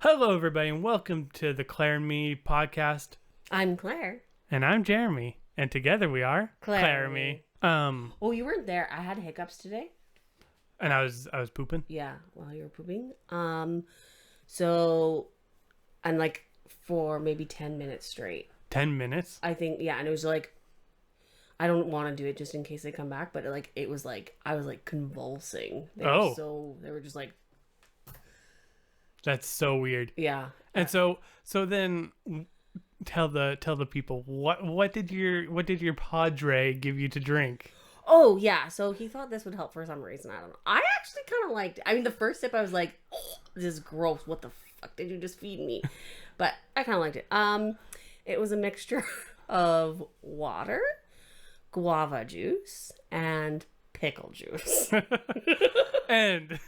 Hello, everybody, and welcome to the Claire and Me podcast. I'm Claire. And I'm Jeremy, and together we are Claire and Me. Oh, you weren't there. I had hiccups today. And I was pooping. Yeah, while you were pooping. So, and like for maybe 10 minutes straight. 10 minutes. I think, yeah, and it was like, I don't want to do it just in case they come back, but it was like I was like convulsing. They were just like, That's so weird. yeah. And so then tell the people what did your padre give you to drink? Oh, yeah. So he thought this would help for some reason. I don't know. I actually kind of liked it. I mean, the first sip, I was like, oh, this is gross. What the fuck did you just feed me? But I kind of liked it. It was a mixture of water, guava juice, and pickle juice. And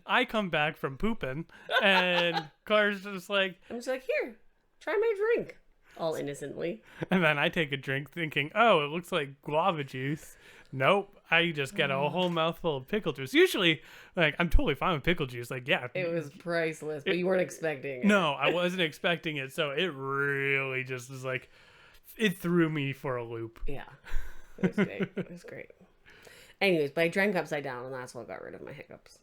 I come back from pooping, and Claire's just like... I'm just like, here, try my drink. All innocently. And then I take a drink thinking, oh, it looks like guava juice. Nope. I just get a whole mouthful of pickle juice. Usually, like, I'm totally fine with pickle juice. Like, yeah. It was priceless, but you weren't expecting it. No, I wasn't expecting it. So it really just was like, it threw me for a loop. Yeah. It was great. It was great. Anyways, but I drank upside down, and that's what got rid of my hiccups.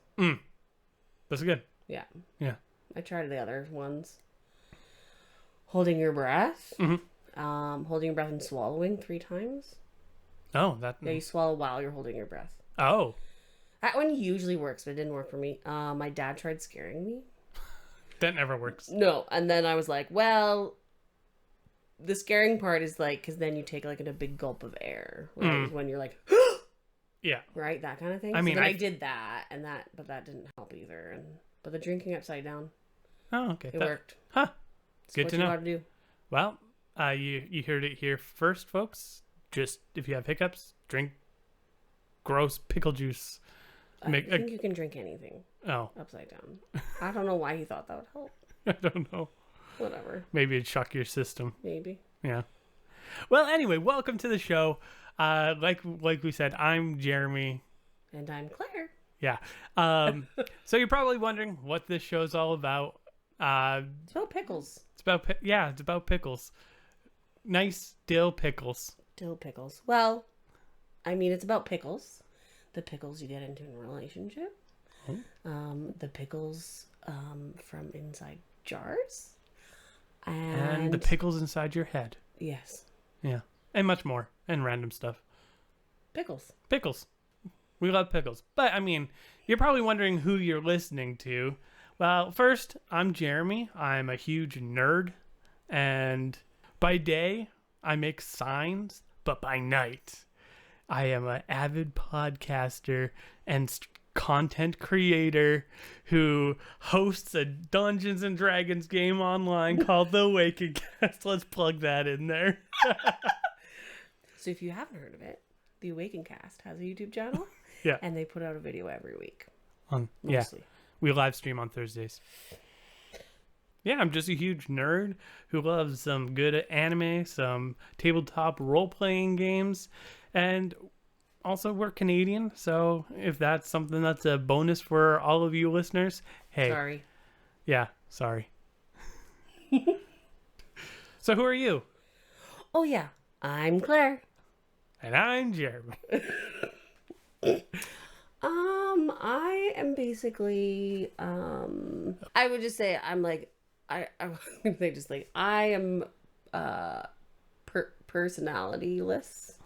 That's good. Yeah. Yeah. I tried the other ones. Holding your breath. Mm-hmm. Holding your breath and swallowing 3 times. Oh, that. Yeah, you swallow while you're holding your breath. Oh. That one usually works, but it didn't work for me. My dad tried scaring me. That never works. No, and then I was like, well, the scaring part is like, because then you take like a big gulp of air, right? When you're like, Yeah. right, that kind of thing. I mean, I did that, but that didn't help either. But the drinking upside down, Oh, okay. it worked. Huh. It's Good what to you know. gotta do. Well, you heard it here first, folks. Just if you have hiccups, drink gross pickle juice. I think you can drink anything Oh, upside down. I don't know why he thought that would help. I don't know. Whatever. Maybe it'd shock your system. Maybe. Yeah. Well, anyway, welcome to the show. Like we said, I'm Jeremy. And I'm Claire. Yeah. So you're probably wondering what this show's all about. It's about pickles. It's about pickles. Nice dill pickles. Dill pickles. Well, I mean, it's about pickles. The pickles you get into in a relationship. The pickles from inside jars. And the pickles inside your head. Yes. Yeah. And much more. And random stuff. Pickles. Pickles. We love pickles. But, I mean, you're probably wondering who you're listening to. Well, first, I'm Jeremy. I'm a huge nerd. And by day, I make signs. But by night, I am an avid podcaster and content creator who hosts a Dungeons and Dragons game online called The Awakened Cast. Let's plug that in there. So if you haven't heard of it, The Awakened Cast has a YouTube channel. Yeah. And they put out a video every week. Yeah. Mostly. We live stream on Thursdays. Yeah, I'm just a huge nerd who loves some good anime, some tabletop role-playing games, and also we're Canadian, so if that's something that's a bonus for all of you listeners, hey. Sorry. Yeah, sorry. So who are you? Oh, yeah. I'm Claire. And I'm Jeremy. I am basically, I would just say I'm like, I would say just like, I am, personality-less.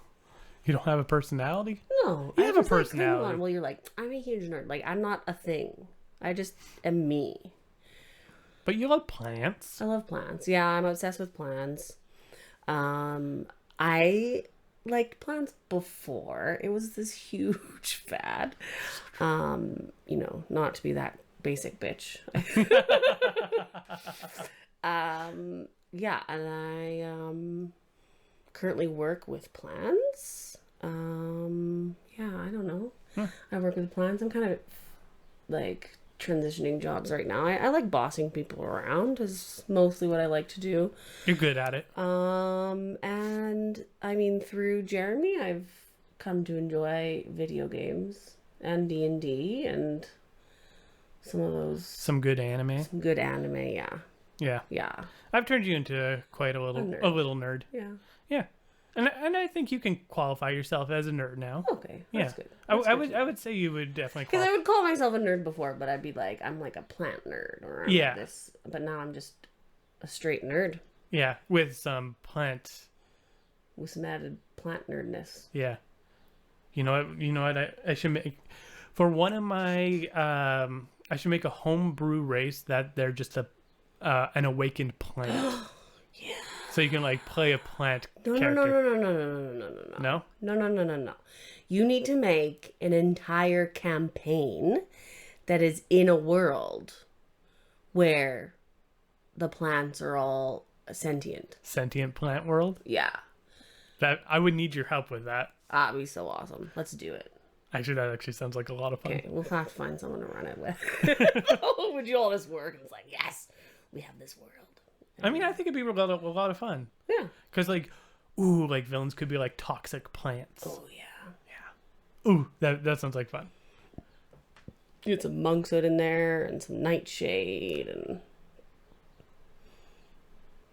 You don't have a personality? No. You I have a just, like, personality. come on. Well, you're like, I'm a huge nerd. Like, I'm not a thing. I just am me. But you love plants. I love plants. Yeah, I'm obsessed with plants. I liked plants before. It was this huge fad. Not to be that basic bitch. Yeah, and I currently work with plants. Yeah, I don't know. I work with plants. I'm kind of like transitioning jobs right now. I like bossing people around is mostly what I like to do. You're good at it. And I mean, through Jeremy, I've come to enjoy video games and D&D and some of those Some good anime. some good anime. Yeah, Yeah. yeah, I've turned you into quite a little nerd. yeah. Yeah. And I think you can qualify yourself as a nerd now. Okay, that's Yeah. good. I would say you would definitely Because I qualify. would call myself a nerd before, but I'd be like, I'm like a plant nerd, or I'm Yeah. this. But now I'm just a straight nerd Yeah, with some plant. with some added plant nerdness. Yeah. You know what? You know what? I should make for one of my. I should make a homebrew race that they're just an awakened plant. Yeah. So you can like play a plant No, character. no. No? No. You need to make an entire campaign that is in a world where the plants are all sentient. Sentient plant world. Yeah. That I would need your help with that. That'd be so awesome. Let's do it. Actually, that actually sounds like a lot of fun. Okay, we'll have to find someone to run it with. Would do all this work? And it's like, yes, we have this world. I mean, I think it'd be a lot of fun. Yeah. Cause like, ooh, like villains could be like toxic plants. Oh yeah. Ooh, that sounds like fun. Get some monkshood in there and some nightshade, and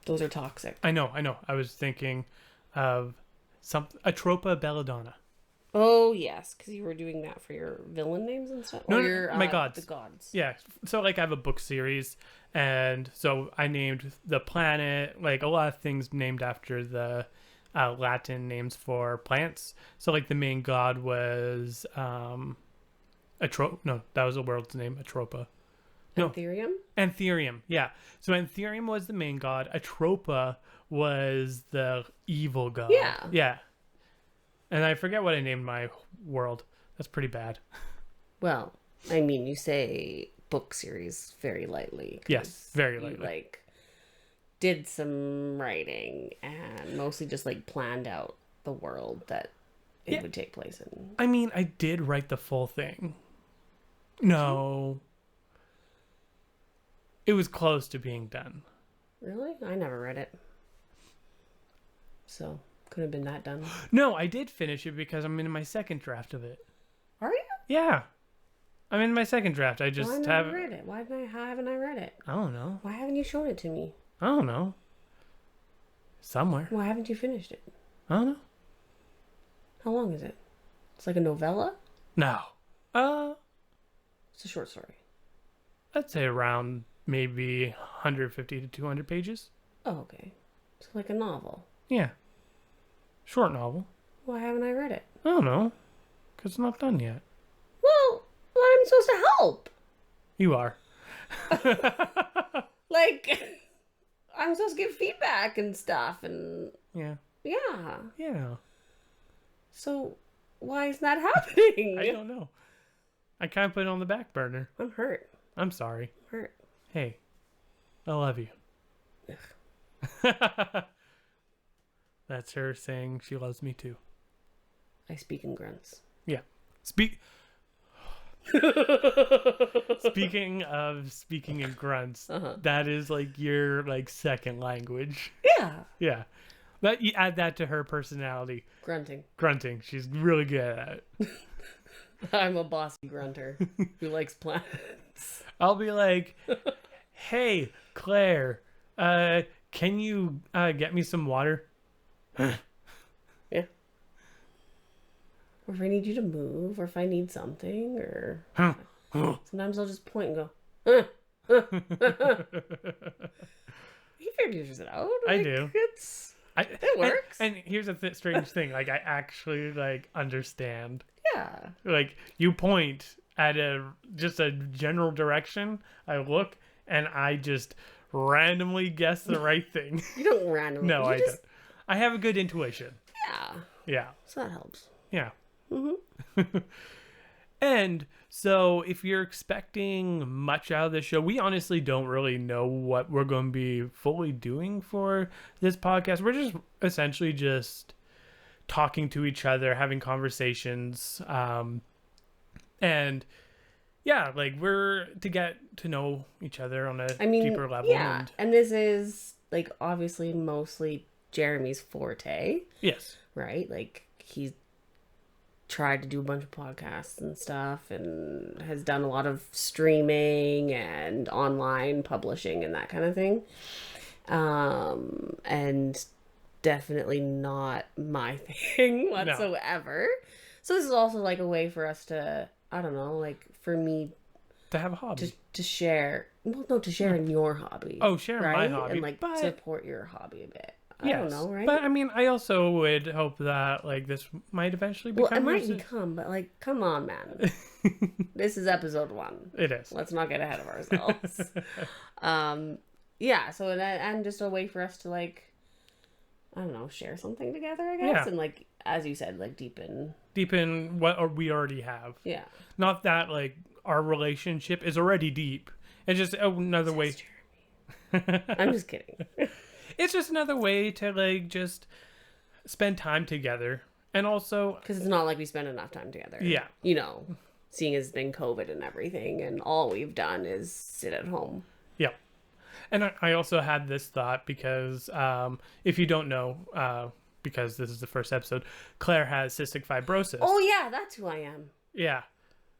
those are toxic. I know. I was thinking of Atropa Belladonna. Oh yes, because you were doing that for your villain names and stuff. No, or no, your, my gods. The gods. Yeah. So like I have a book series, and so I named the planet like a lot of things named after the Latin names for plants. So like the main god was No, that was the world's name, Atropa. No. Ethereum. Anthurium, yeah. So Anthurium was the main god. Atropa was the evil god. Yeah. Yeah. And I forget what I named my world. That's pretty bad. Well, I mean, you say book series very lightly. 'Cause Yes, very you, lightly. like, did some writing and mostly just like planned out the world that it would take place in. I mean, I did write the full thing. No. It was close to being done. Really? I never read it. So, could have been that done. No, I did finish it because I'm in my second draft of it. Are you? Yeah. I'm in my second draft. I Why just haven't I haven't. read it? How haven't I read it? I don't know. Why haven't you shown it to me? I don't know. Somewhere. Why haven't you finished it? I don't know. How long is it? It's like a novella? No. It's a short story. I'd say around maybe 150 to 200 pages. Oh, okay. It's like a novel. Yeah. Short novel. Why haven't I read it? I don't know. Because it's not done yet. Well, I'm supposed to help. You are. Like, I'm supposed to give feedback and stuff, and Yeah. yeah. Yeah. So, why is that happening? I don't know. I kind of put it on the back burner. I'm hurt. I'm sorry. I'm hurt. Hey. I love you. That's her saying she loves me too. I speak in grunts. Yeah. Speaking of speaking in grunts, that is like your like second language. Yeah. Yeah. That you add that to her personality. Grunting. Grunting. She's really good at it. I'm a bossy grunter who likes plants. I'll be like, "Hey, Claire, can you get me some water?" Yeah. Or if I need you to move, or if I need something, or sometimes I'll just point and go, You figures it out. I Like, do. It works. And here's a strange thing. Like, I actually like understand. Yeah. Like, you point at just a general direction. I look and I just randomly guess the right thing. You don't randomly. No, you I just, don't. I have a good intuition. Yeah. Yeah. So that helps. Yeah. Mm-hmm. And so if you're expecting much out of this show, we honestly don't really know what we're going to be fully doing for this podcast. We're just essentially just talking to each other, having conversations. And yeah, like we're to get to know each other on a deeper level. Yeah. And this is like obviously mostly Jeremy's forte, Yes. right? Like he's tried to do a bunch of podcasts and stuff, and has done a lot of streaming and online publishing and that kind of thing. And definitely not my thing whatsoever. So this is also like a way for us to, I don't know, like for me To have a hobby. to share, well, no, to share in your hobby. Oh, share my hobby, and like but- support your hobby a bit. I Yes, don't know, right? But I mean, I also would hope that like this might eventually Well, become. it might become, but like, come on, man. This is episode 1. It is. Let's not get ahead of ourselves. Yeah. So and just a way for us to like, I don't know, share something together, I guess, Yeah. and like as you said, like deepen. What we already have. Yeah. Not that like our relationship is already deep. It's just another way. I'm just kidding. It's just another way to like just spend time together, and also Because it's not like we spend enough time together. Yeah. You know, seeing as it's been COVID and everything, and all we've done is sit at home. yeah. And I also had this thought because if you don't know, because this is the first episode, Claire has cystic fibrosis. Oh yeah, that's who I am. Yeah.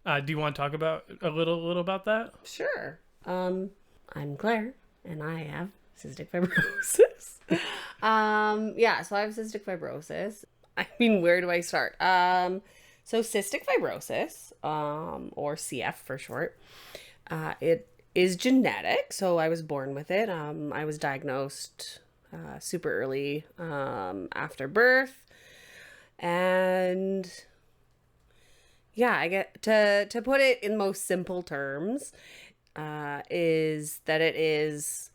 Do you want to talk about a little about that? Sure. I'm Claire, and I have cystic fibrosis. Yeah, so I have cystic fibrosis. I mean, where do I start? So cystic fibrosis, or CF for short, it is genetic. So I was born with it. I was diagnosed super early after birth, and yeah, I get to put it in most simple terms, is that it is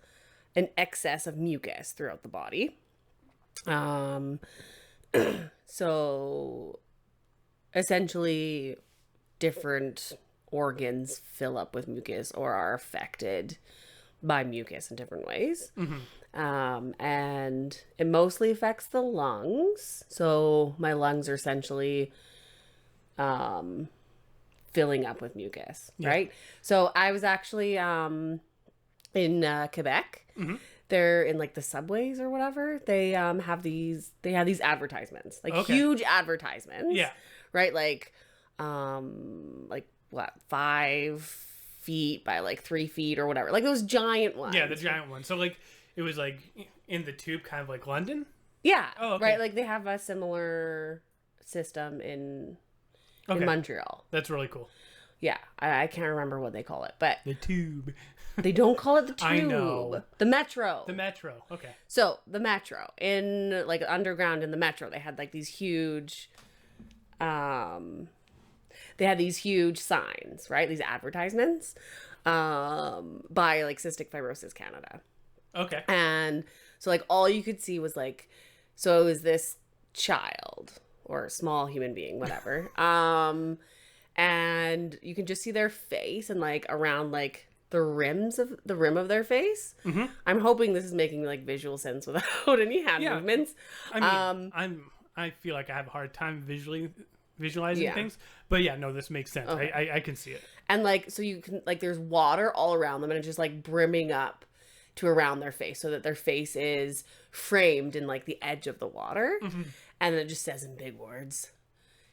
an excess of mucus throughout the body. So essentially different organs fill up with mucus or are affected by mucus in different ways. And it mostly affects the lungs. So my lungs are essentially filling up with mucus, right? So I was actually in Quebec. They're in like the subways or whatever. They have these advertisements, like huge advertisements. Yeah. Right? Like what, 5 feet by like 3 feet or whatever. Like those giant ones. Yeah, the giant one. So like it was like in the tube, kind of like London. Yeah. Oh, okay. Right. Like they have a similar system in Montreal. That's really cool. Yeah. I can't remember what they call it, but The tube. they don't call it the tube. I know. The metro. The metro. Okay. So the metro, in like underground in the metro, they had like these huge, they had these huge signs, right? These advertisements, by like Cystic Fibrosis Canada. Okay. And so like all you could see was like, so it was this child or small human being, whatever. And you can just see their face and like around like the rim of their face. I'm hoping this is making like visual sense without any hand movements. I mean, I feel like I have a hard time visualizing things, but yeah, no, this makes sense. Okay. I can see it. And like, so you can like, there's water all around them and it's just like brimming up to around their face so that their face is framed in like the edge of the water. And then it just says in big words,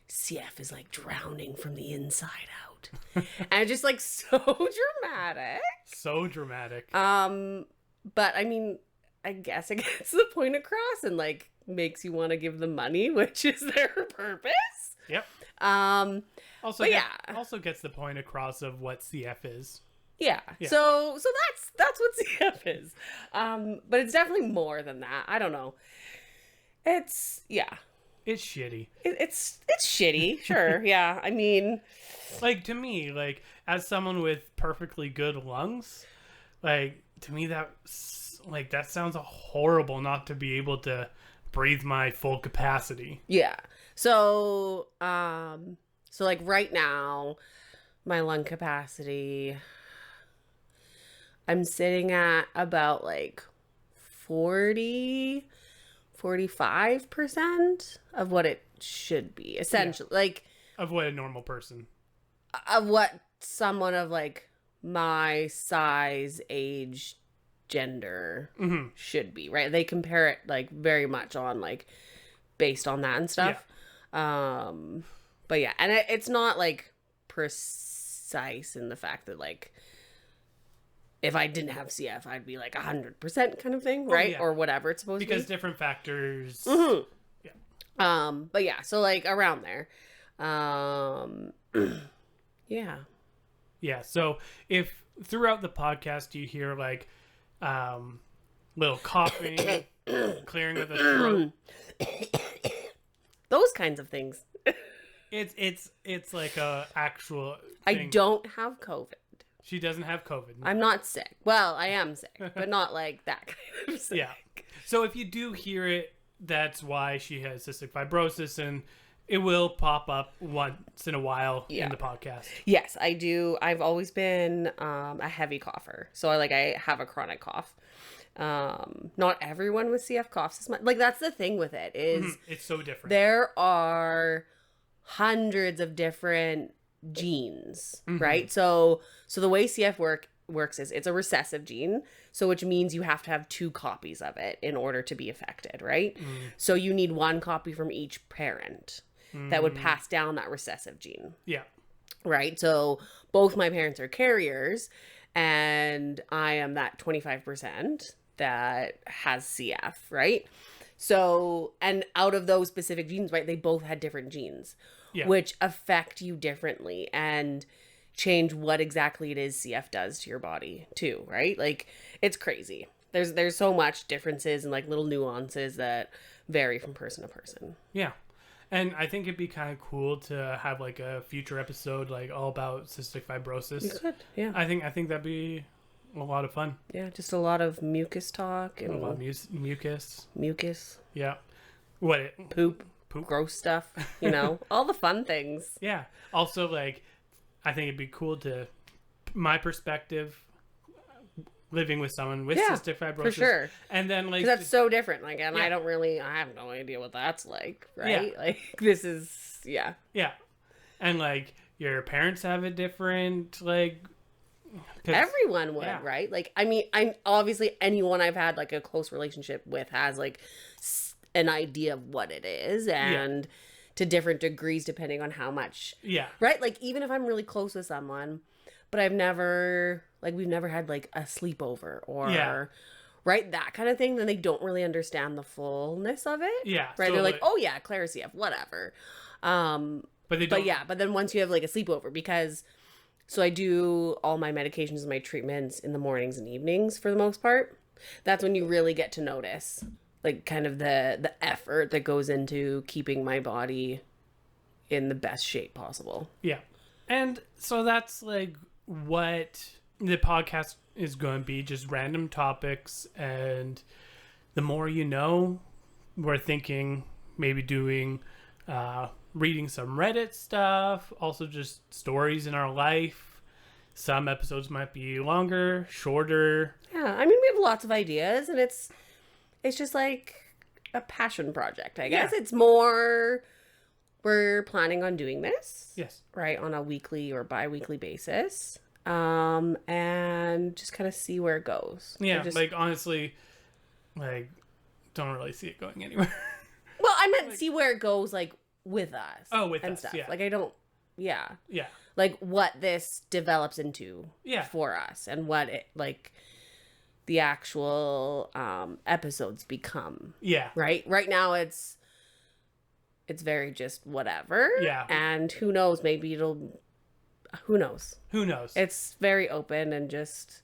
CF is like drowning from the inside out. And it's just like so dramatic. So dramatic. But I mean, I guess it gets the point across and like makes you want to give them money, which is their purpose. Yep. But Also gets the point across of what CF is. Yeah. So that's what CF is. But it's definitely more than that. I don't know. It's shitty. It's shitty. Sure. Yeah. I mean, Like, to me, like, as someone with perfectly good lungs, like, to me that sounds horrible not to be able to breathe my full capacity. yeah. So, like right now, my lung capacity, I'm sitting at about like 45% of what it should be, essentially. Like, Of what a normal person. of what someone of like my size, age, gender should be, right? They compare it like very much on like based on that and stuff. But yeah, and it's not like precise in the fact that like if I didn't have CF, I'd be like 100% kind of thing, right? yeah. Or whatever it's supposed Because to be. different factors. Mhm. Yeah. But yeah, so like around there. Yeah. Yeah. So if throughout the podcast you hear like little coughing, clearing of the throat, Those kinds of things. it's like a actual I thing. don't have COVID. She doesn't have COVID. I'm not sick. Well, I am sick, but not like that kind of sick. Yeah. So if you do hear it, that's why she has cystic fibrosis, and it will pop up once in a while Yeah. in the podcast. Yes, I do. I've always been a heavy cougher. So I have a chronic cough. Not everyone with CF coughs as much. Like that's the thing with it is It's so different. there are hundreds of different genes, right? So the way CF works is it's a recessive gene, so which means you have to have 2 copies of it in order to be affected, right? So you need 1 copy from each parent that would pass down that recessive gene, Yeah. right? So both my parents are carriers, and I am that 25% that has CF, right? So, and out of those specific genes, right, they both had different genes, Yeah. which affect you differently and change what exactly it is CF does to your body too, right? Like it's crazy. There's so much differences and like little nuances that vary from person to person. Yeah. And I think it'd be kind of cool to have like a future episode like all about cystic fibrosis. Good. Yeah. I think that'd be a lot of fun. Yeah. Just a lot of mucus talk A and lot of mucus. mucus, Yeah. What? poop, Poop. gross stuff, you know, all the fun things. Yeah. Also, like, I think it'd be cool to, my perspective, living with someone with Yeah, cystic fibrosis. For sure. And then, like, Because that's so different. Like, and Yeah. I have no idea what that's like, right? Yeah. Like, this is, yeah. yeah. And, like, your parents have a different, like, 'cause- Everyone would, yeah. right? Like, I mean, I'm obviously anyone I've had like a close relationship with has like an idea of what it is and to different degrees depending on how much, yeah. right? Like, even if I'm really close with someone, but we've never had like a sleepover or, Yeah. right? That kind of thing, then they don't really understand the fullness of it. Yeah. Right? So, They're like, oh yeah, Claire CF, whatever. but they don't. But yeah, but then once you have like a sleepover, because so I do all my medications and my treatments in the mornings and evenings for the most part. That's when you really get to notice like kind of the effort that goes into keeping my body in the best shape possible. Yeah. And so that's like what the podcast is going to be, just random topics. And the more you know, we're thinking maybe doing, reading some Reddit stuff, also just stories in our life. Some episodes might be longer, shorter. Yeah, I mean we have lots of ideas and it's just like a passion project, I guess. Yeah. It's more we're planning on doing this. Yes. Right, on a weekly or bi-weekly basis, and just kind of see where it goes. Yeah, Just, like honestly, like don't really see it going anywhere. well, I meant see where it goes, like with us. Oh, with and us, stuff. yeah. Like I don't, yeah, Yeah. like what this develops into, Yeah. for us, and what it like the actual episodes become. Yeah. Right now it's very just whatever. Yeah. And who knows? Maybe who knows? Who knows? It's very open and just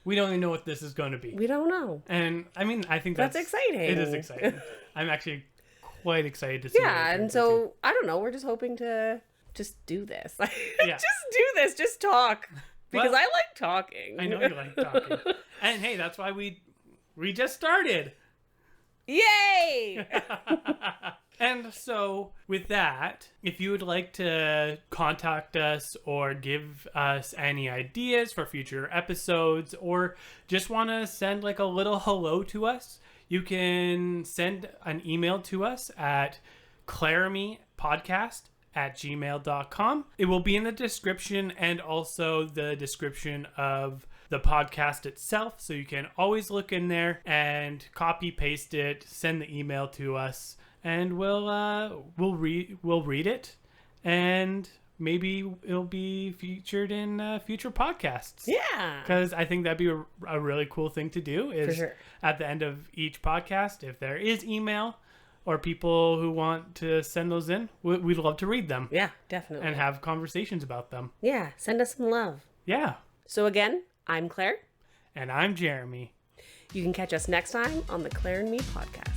We don't even know what this is going to be. we don't know. And I mean, I think That's exciting. It is exciting. I'm actually quite excited to see. what it Yeah, and turns into. so I don't know. We're just hoping to just do this. Yeah. Just do this. Just talk because Well, I like talking. I know you like talking, and hey, that's why we just started. Yay! And so, with that, if you would like to contact us or give us any ideas for future episodes, or just want to send like a little hello to us, you can send an email to us at claramypodcast@gmail.com. It will be in the description and also the description of the podcast itself, so you can always look in there and copy paste it, send the email to us, and we'll read it and maybe it'll be featured in future podcasts. Yeah. Because I think that'd be a really cool thing to do is For sure. at the end of each podcast, if there is email or people who want to send those in, we'd love to read them Yeah, definitely. and have conversations about them. Yeah, send us some love. Yeah. So again, I'm Claire. And I'm Jeremy. You can catch us next time on the Claire and Me podcast.